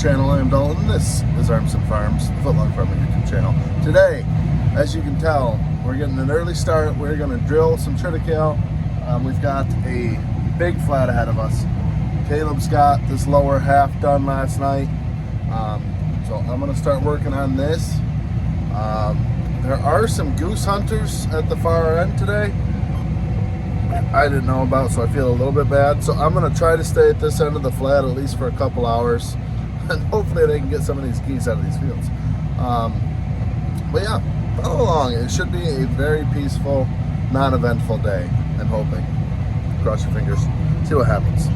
channel. I am Dalton. This is Armson Farms, Footlong Farming YouTube channel. Today, as you can tell, we're getting an early start. We're going to drill some triticale. We've got a big flat ahead of us. Caleb's got this lower half done last night. So I'm going to start working on this. There are some goose hunters at the far end today I didn't know about, so I feel a little bit bad. So I'm going to try to stay at this end of the flat at least for a couple hours, and hopefully they can get some of these geese out of these fields. But yeah, follow along. It should be a very peaceful, non-eventful day. I'm hoping. Cross your fingers. See what happens.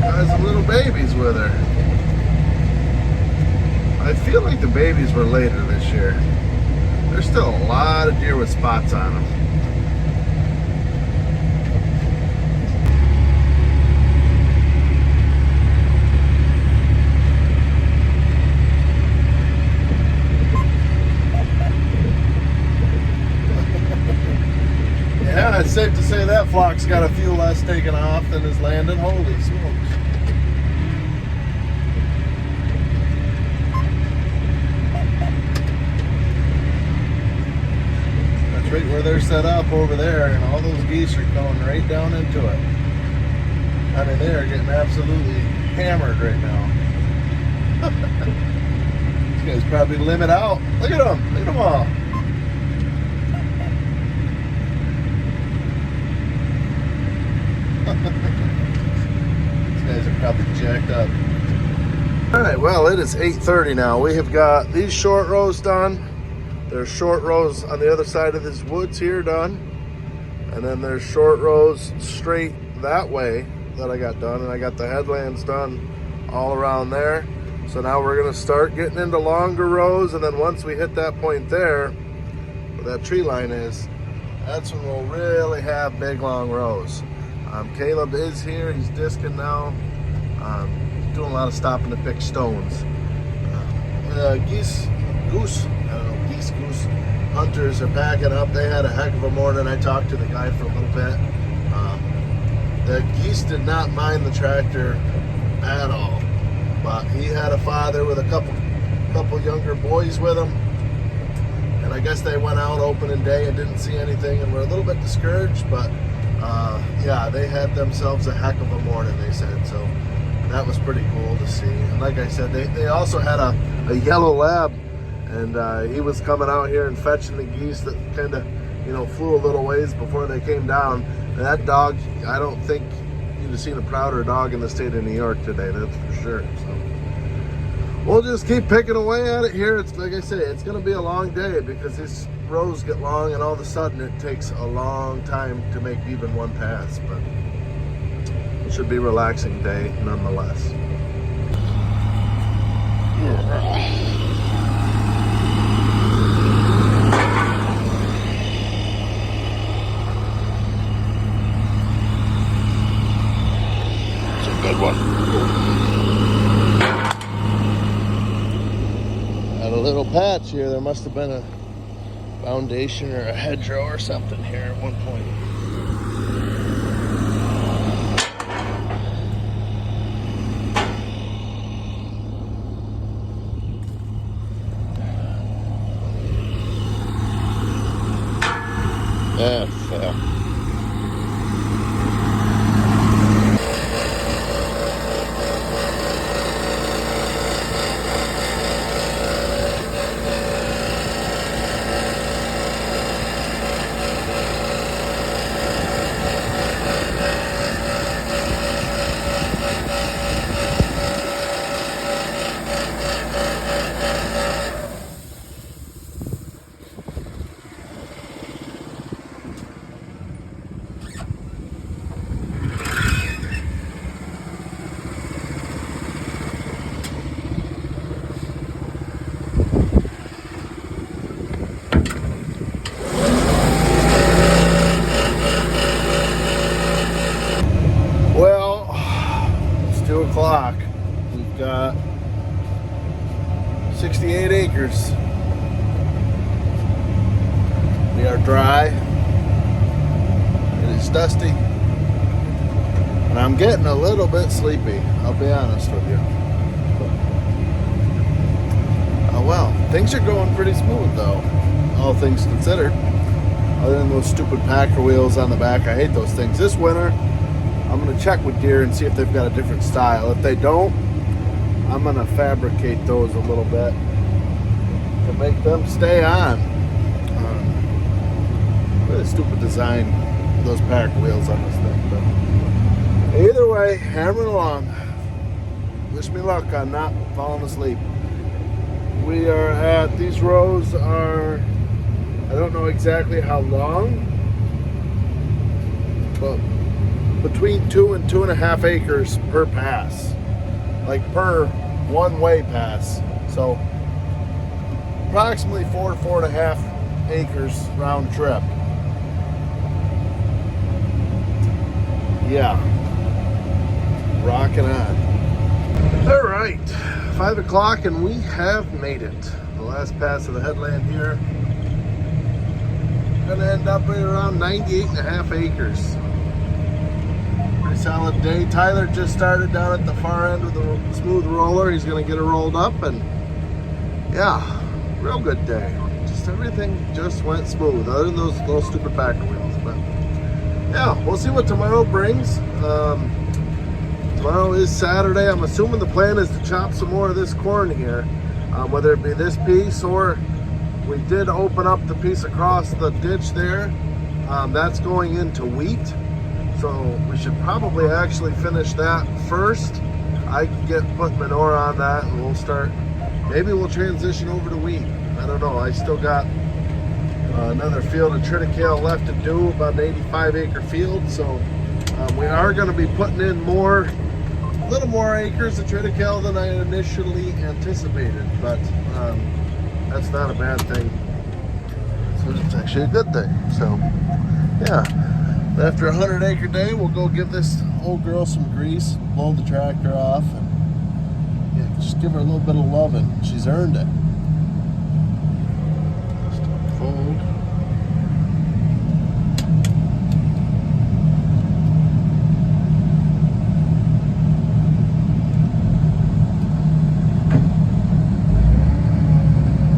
Got some little babies with her. I feel like the babies were later this year. There's still a lot of deer with spots on them. Yeah, it's safe to say that flock's got a few less taken off than is landing. Holy smokes. That's right where they're set up over there, and all those geese are going right down into it. I mean, they are getting absolutely hammered right now. These guys probably limit out. Look at them. Look at them all. These guys are probably jacked up. Alright, well, it is 8:30 now. We have got these short rows done. There's short rows on the other side of these woods here done. And then there's short rows straight that way that I got done. And I got the headlands done all around there. So now we're going to start getting into longer rows. And then once we hit that point there, where that tree line is, that's when we'll really have big long rows. Caleb is here. He's disking now. He's doing a lot of stopping to pick stones. Goose hunters are packing up. They had a heck of a morning. I talked to the guy for a little bit. The geese did not mind the tractor at all, but he had a father with a couple younger boys with him, and I guess they went out opening day and didn't see anything and were a little bit discouraged, but yeah, they had themselves a heck of a morning, they said. So that was pretty cool to see. And like I said, they also had a yellow lab, and he was coming out here and fetching the geese that kind of, flew a little ways before they came down. And that dog, I don't think you'd have seen a prouder dog in the state of New York today, that's for sure. So we'll just keep picking away at it here. It's like I say, it's going to be a long day because these rows get long, and all of a sudden it takes a long time to make even one pass. But it should be a relaxing day nonetheless. Good one. Got a little patch here. There must have been a foundation or a hedgerow or something here at one point. Yeah. We've got 68 acres. We are dry. It is dusty. And I'm getting a little bit sleepy, I'll be honest with you. But well. Things are going pretty smooth though, all things considered. Other than those stupid Packer wheels on the back, I hate those things. This winter, I'm gonna check with Deere and see if they've got a different style. If they don't, I'm gonna fabricate those a little bit to make them stay on. Really stupid design, those Packer wheels on this thing. But either way, hammering along. Wish me luck on not falling asleep. We are at, these rows are, I don't know exactly how long, but between 2 and 2.5 acres per pass, like per one-way pass. So approximately 4 to 4.5 acres round trip. Yeah, rocking on. All right, 5 o'clock and we have made it. The last pass of the headland here. Gonna end up at around 98.5 acres. Pretty solid day. Tyler just started down at the far end with the smooth roller. He's gonna get it rolled up, and yeah, real good day. Just everything just went smooth, other than those little stupid Packer wheels. But yeah, we'll see what tomorrow brings. Tomorrow is Saturday. I'm assuming the plan is to chop some more of this corn here, whether it be this piece, or we did open up the piece across the ditch there. That's going into wheat. So we should probably actually finish that first. I can put manure on that and we'll start, maybe we'll transition over to wheat. I don't know. I still got another field of triticale left to do, about an 85 acre field. So we are going to be putting in a little more acres of triticale than I initially anticipated, but that's not a bad thing. So it's actually a good thing. So yeah, after a 100-acre day, we'll go give this old girl some grease, blow the tractor off, and yeah, just give her a little bit of loving. She's earned it. Just unfold.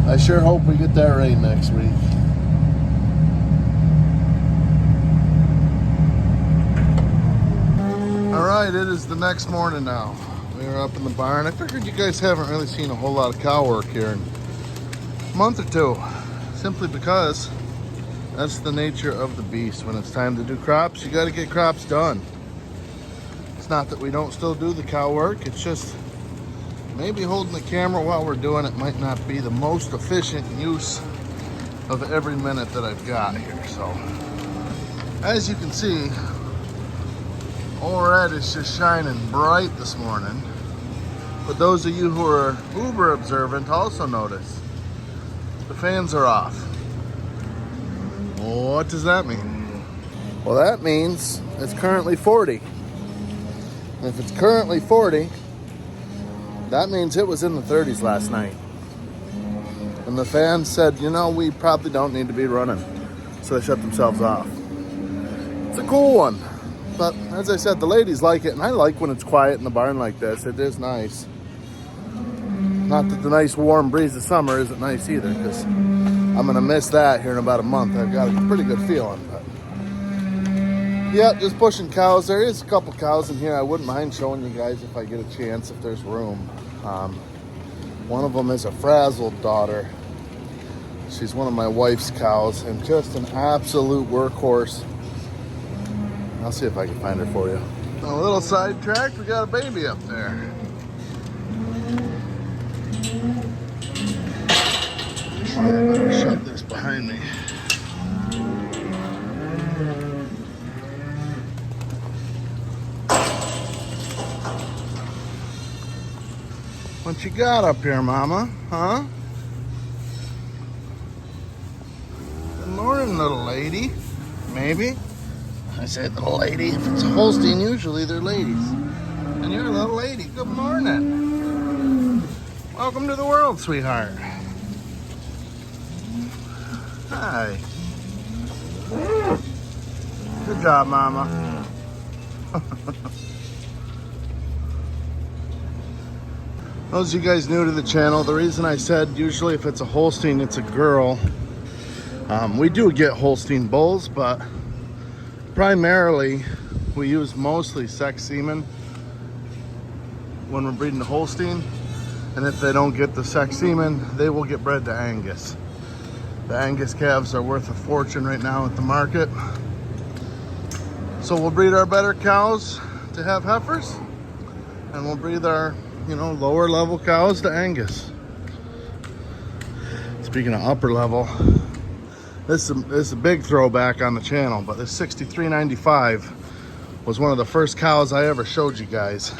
I sure hope we get that rain next week. Alright, it is the next morning now. We are up in the barn. I figured you guys haven't really seen a whole lot of cow work here in a month or two. Simply because that's the nature of the beast. When it's time to do crops, you got to get crops done. It's not that we don't still do the cow work. It's just maybe holding the camera while we're doing it might not be the most efficient use of every minute that I've got here. So as you can see, old red is just shining bright this morning. But those of you who are uber observant also notice the fans are off. What does that mean? Well, that means it's currently 40. And if it's currently 40, that means it was in the 30s last night. And the fans said, you know, we probably don't need to be running. So they shut themselves off. It's a cool one. But as I said, the ladies like it. And I like when it's quiet in the barn like this. It is nice. Not that the nice warm breeze of summer isn't nice either, because I'm going to miss that here in about a month. I've got a pretty good feeling. But yeah, just pushing cows. There is a couple cows in here. I wouldn't mind showing you guys if I get a chance, if there's room. One of them is a frazzled daughter. She's one of my wife's cows and just an absolute workhorse. I'll see if I can find her for you. A little sidetracked, we got a baby up there. I better shut this behind me. What you got up here, Mama? Huh? Good morning, little lady. Maybe. I say little lady. If it's a Holstein, usually they're ladies. And you're a little lady. Good morning. Welcome to the world, sweetheart. Hi. Good job, Mama. Those of you guys new to the channel, the reason I said usually if it's a Holstein, it's a girl. We do get Holstein bulls, but primarily we use mostly sex semen when we're breeding the Holstein. And if they don't get the sex semen, they will get bred to Angus. The Angus calves are worth a fortune right now at the market. So we'll breed our better cows to have heifers, and we'll breed our, lower level cows to Angus. Speaking of upper level, this is a big throwback on the channel, but this 6395 was one of the first cows I ever showed you guys.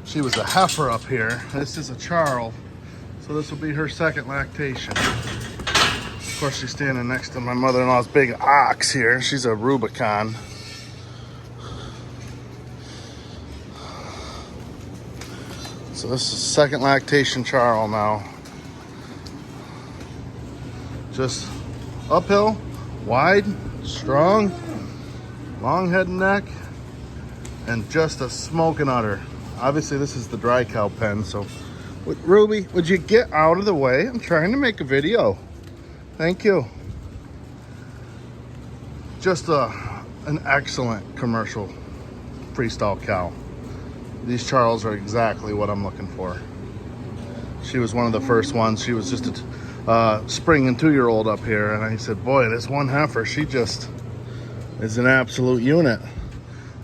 She was a heifer up here. This is a Charl, so this will be her second lactation. Of course, she's standing next to my mother-in-law's big ox here. She's a Rubicon. So this is second lactation Charl now. Just uphill, wide, strong, long head and neck, and just a smoking udder. Obviously, this is the dry cow pen, so Ruby, would you get out of the way? I'm trying to make a video. Thank you. Just an excellent commercial freestyle cow. These Charls are exactly what I'm looking for. She was one of the first ones. She was just a spring and 2-year-old up here, and I said, boy, this one heifer, she just is an absolute unit.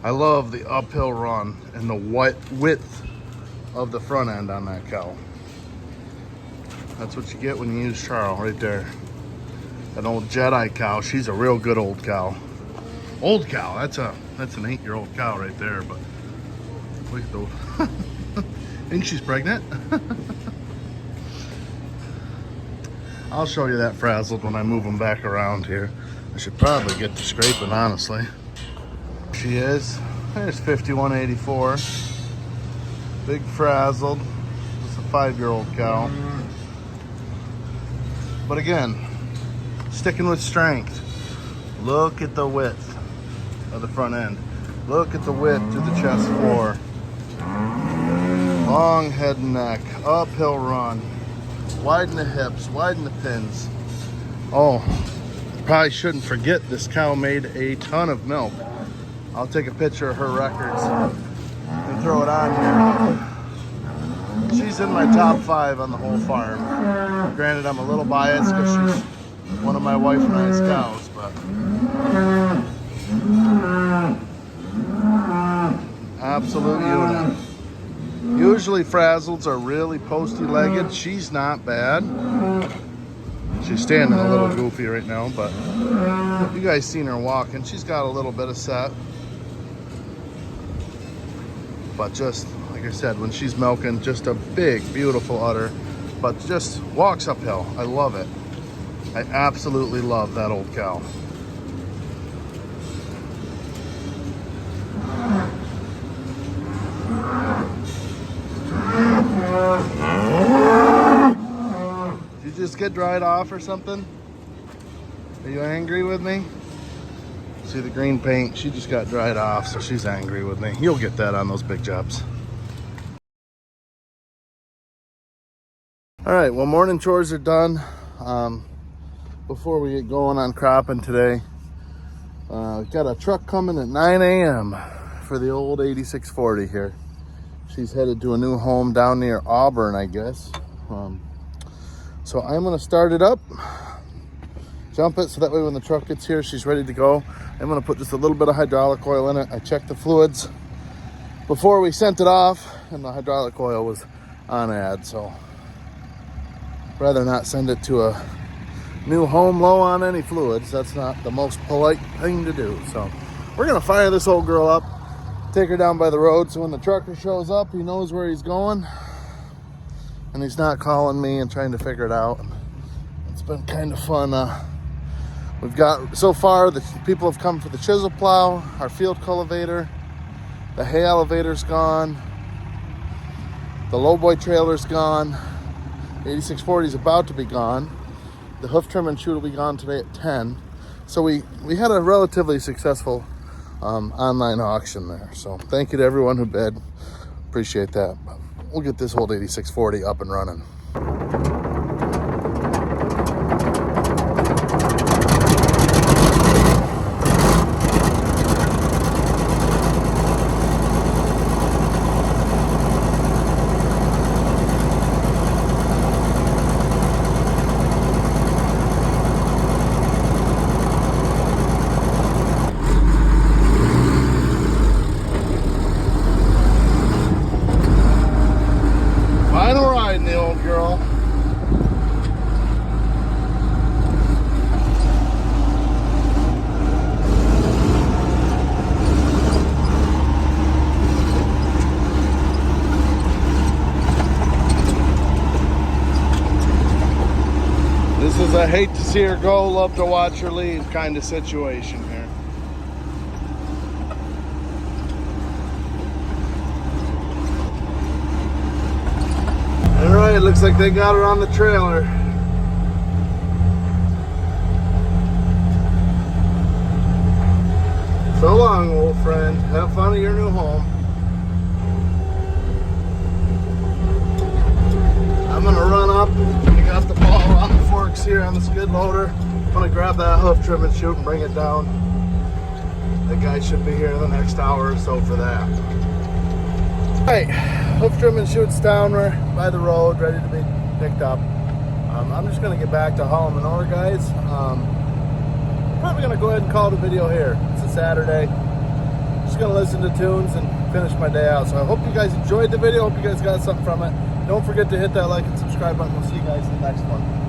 I love the uphill run and the width of the front end on that cow. That's what you get when you use Charl right there. An old Jedi cow. She's a real good old cow. Old cow. That's an 8-year-old cow right there. But look at those. Think she's pregnant? I'll show you that frazzled when I move them back around here. I should probably get to scraping, honestly. She is. There's 5184. Big frazzled. Just a 5-year-old cow. But again, sticking with strength. Look at the width of the front end. Look at the width to the chest floor. Long head and neck. Uphill run. Widen the hips. Widen the pins. Oh, probably shouldn't forget this cow made a ton of milk. I'll take a picture of her records and throw it on here. She's in my top 5 on the whole farm. Granted, I'm a little biased because she's one of my wife and I's cows, but absolute unit. Usually frazzleds are really posty-legged. She's not bad. She's standing a little goofy right now, but you guys seen her walking. She's got a little bit of set. But just, like I said, when she's milking, just a big, beautiful udder, but just walks uphill. I love it. I absolutely love that old cow. Did you just get dried off or something? Are you angry with me? See the green paint? She just got dried off, so she's angry with me. You'll get that on those big jobs. All right, well, morning chores are done. Before we get going on cropping today, got a truck coming at 9 a.m. for the old 8640 here. She's headed to a new home down near Auburn, I guess. So I'm gonna start it up, jump it, so that way when the truck gets here, she's ready to go. I'm gonna put just a little bit of hydraulic oil in it. I checked the fluids before we sent it off, and the hydraulic oil was on ad, so rather not send it to a new home low on any fluids. That's not the most polite thing to do. So we're gonna fire this old girl up, take her down by the road, so when the trucker shows up, he knows where he's going, and he's not calling me and trying to figure it out. It's been kind of fun. We've got, so far, the people have come for the chisel plow, our field cultivator, the hay elevator's gone, the lowboy trailer's gone, the 8640 is about to be gone, the hoof trim and chute will be gone today at 10. So we had a relatively successful online auction there. So thank you to everyone who bid. Appreciate that. we'll get this old 8640 up and running. Final ride in the old girl. This is a hate to see her go, love to watch her leave kind of situation here. All right, looks like they got her on the trailer. So long, old friend. Have fun at your new home. I'm gonna run up. We got the ball on the forks here on the skid loader. I'm gonna grab that hoof trim and shoot and bring it down. The guy should be here in the next hour or so for that. All right, hoof trim and shoot's down. We're by the road, ready to be picked up. I'm just gonna get back to hauling manure, guys. I'm probably gonna go ahead and call the video here. It's a Saturday. Just gonna listen to tunes and finish my day out. So I hope you guys enjoyed the video. Hope you guys got something from it. Don't forget to hit that like and subscribe button. We'll see you guys in the next one.